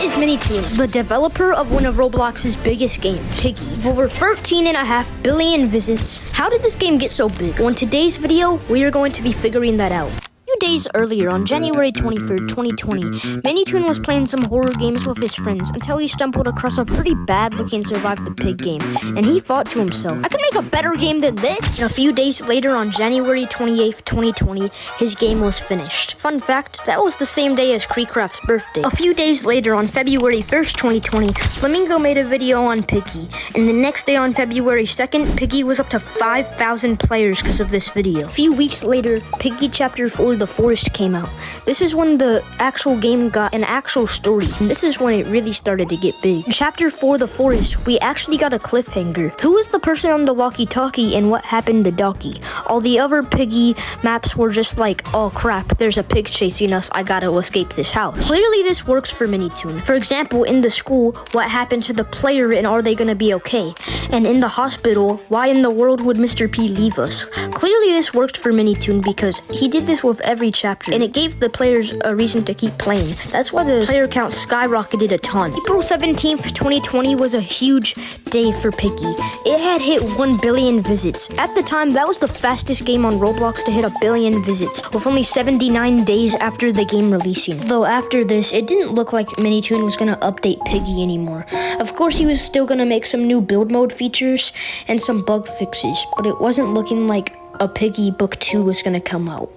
is Minitoon, the developer of one of Roblox's biggest games, Piggy. With over 13.5 billion visits. How did this game get so big? Well, in today's video, we are going to be figuring that out. A few days earlier, on January 23rd, 2020, Minitoon was playing some horror games with his friends until he stumbled across a pretty bad-looking Survive the Pig game, and he thought to himself, I could make a better game than this! And a few days later, on January 28th, 2020, his game was finished. Fun fact, that was the same day as Creecraft's birthday. A few days later, on February 1st, 2020, Flamingo made a video on Piggy, and the next day on February 2nd, Piggy was up to 5,000 players because of this video. A few weeks later, Piggy Chapter 4 The Forest came out. This is when the actual game got an actual story, and this is when it really started to get big. In Chapter 4 The Forest, we actually got a cliffhanger. Who was the person on the walkie-talkie and what happened to Donkey? All the other Piggy maps were just like, oh crap, there's a pig chasing us, I gotta escape this house. Clearly this works for Minitoon. For example, in the school, what happened to the player and are they gonna be okay? And in the hospital, why in the world would Mr. P leave us? Clearly this worked for Minitoon because he did this with every chapter, and it gave the players a reason to keep playing. That's why the player count skyrocketed a ton. April 17th, 2020 was a huge day for Piggy. It had hit 1 billion visits. At the time, that was the fastest game on Roblox to hit 1 billion visits, with only 79 days after the game releasing. Though after this, it didn't look like Minitoon was gonna update Piggy anymore. Of course, he was still gonna make some new build mode features and some bug fixes, but it wasn't looking like a Piggy Book 2 was gonna come out.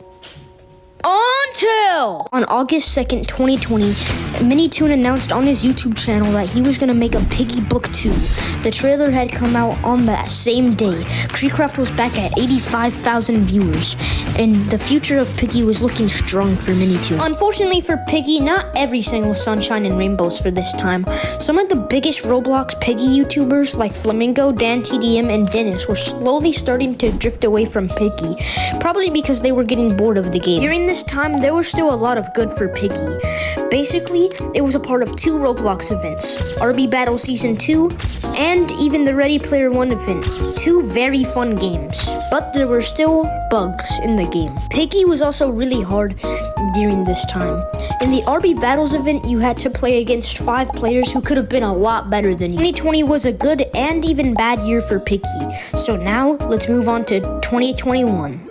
Until on August 2nd, 2020, Minitoon announced on his YouTube channel that he was gonna make a Piggy Book 2. The trailer had come out on that same day. Creecraft was back at 85,000 viewers, and the future of Piggy was looking strong for Minitoon. Unfortunately for Piggy, not every single sunshine and rainbows for this time. Some of the biggest Roblox Piggy YouTubers like Flamingo, Dan TDM, and Dennis were slowly starting to drift away from Piggy, probably because they were getting bored of the game. During this time, there was still a lot of good for Piggy. Basically, it was a part of 2 Roblox events, RB Battle Season 2, and even the Ready Player One event. 2 very fun games, but there were still bugs in the game. Piggy was also really hard during this time. In the RB Battles event, you had to play against 5 players who could have been a lot better than you. 2020 was a good and even bad year for Piggy. So now, let's move on to 2021.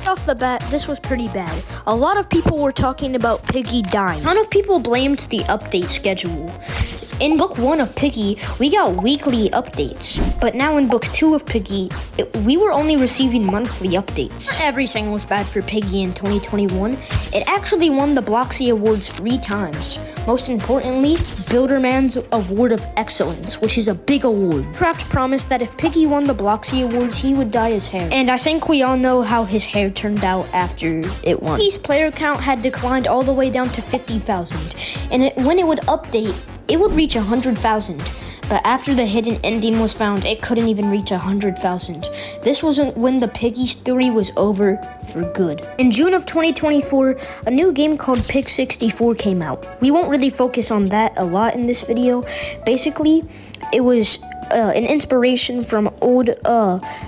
Off the bat, this was pretty bad. A lot of people were talking about Piggy dying. A ton of people blamed the update schedule. In Book 1 of Piggy, we got weekly updates, but now in Book 2 of Piggy, we were only receiving monthly updates. Not everything was bad for Piggy in 2021. It actually won the Bloxy Awards 3 times. Most importantly, Builderman's Award of Excellence, which is a big award. Craft promised that if Piggy won the Bloxy Awards, he would dye his hair. And I think we all know how his hair turned out after it won. Piggy's player count had declined all the way down to 50,000, and when it would update, it would reach 100,000, but after the hidden ending was found, it couldn't even reach 100,000. This wasn't when the Piggy story was over for good. In June of 2024, a new game called Pig 64 came out. We won't really focus on that a lot in this video. Basically, it was an inspiration from old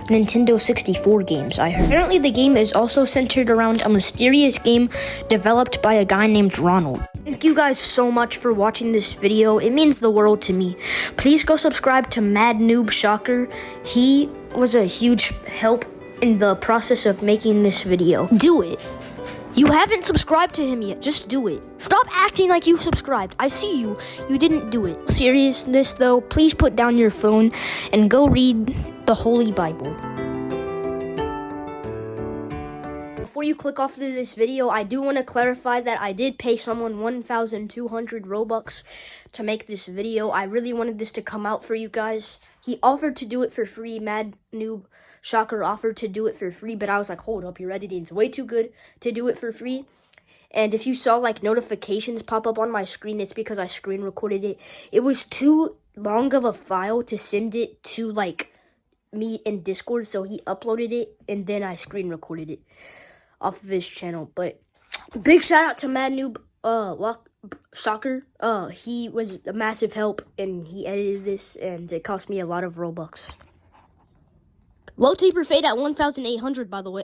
Nintendo 64 games, I heard. Apparently, the game is also centered around a mysterious game developed by a guy named Ronald. Thank you guys so much for watching this video. It means the world to me. Please go subscribe to Mad Noob Shocker. He was a huge help in the process of making this video. Do it. You haven't subscribed to him yet. Just do it. Stop acting like you subscribed. I see you. You didn't do it. Seriousness though, please put down your phone and go read the Holy Bible. Before you click off of this video, I do want to clarify that I did pay someone 1,200 Robux to make this video. I really wanted this to come out for you guys. He offered to do it for free. Mad Noob Shocker offered to do it for free, but I was like, hold up, your editing's way too good to do it for free. And if you saw like notifications pop up on my screen, it's because I screen recorded it. It was too long of a file to send it to like me in Discord, so he uploaded it and then I screen recorded it off of his channel. But big shout out to Mad Noob Shocker. He was a massive help and he edited this and it cost me a lot of Robux. Low taper fade at 1,800, by the way.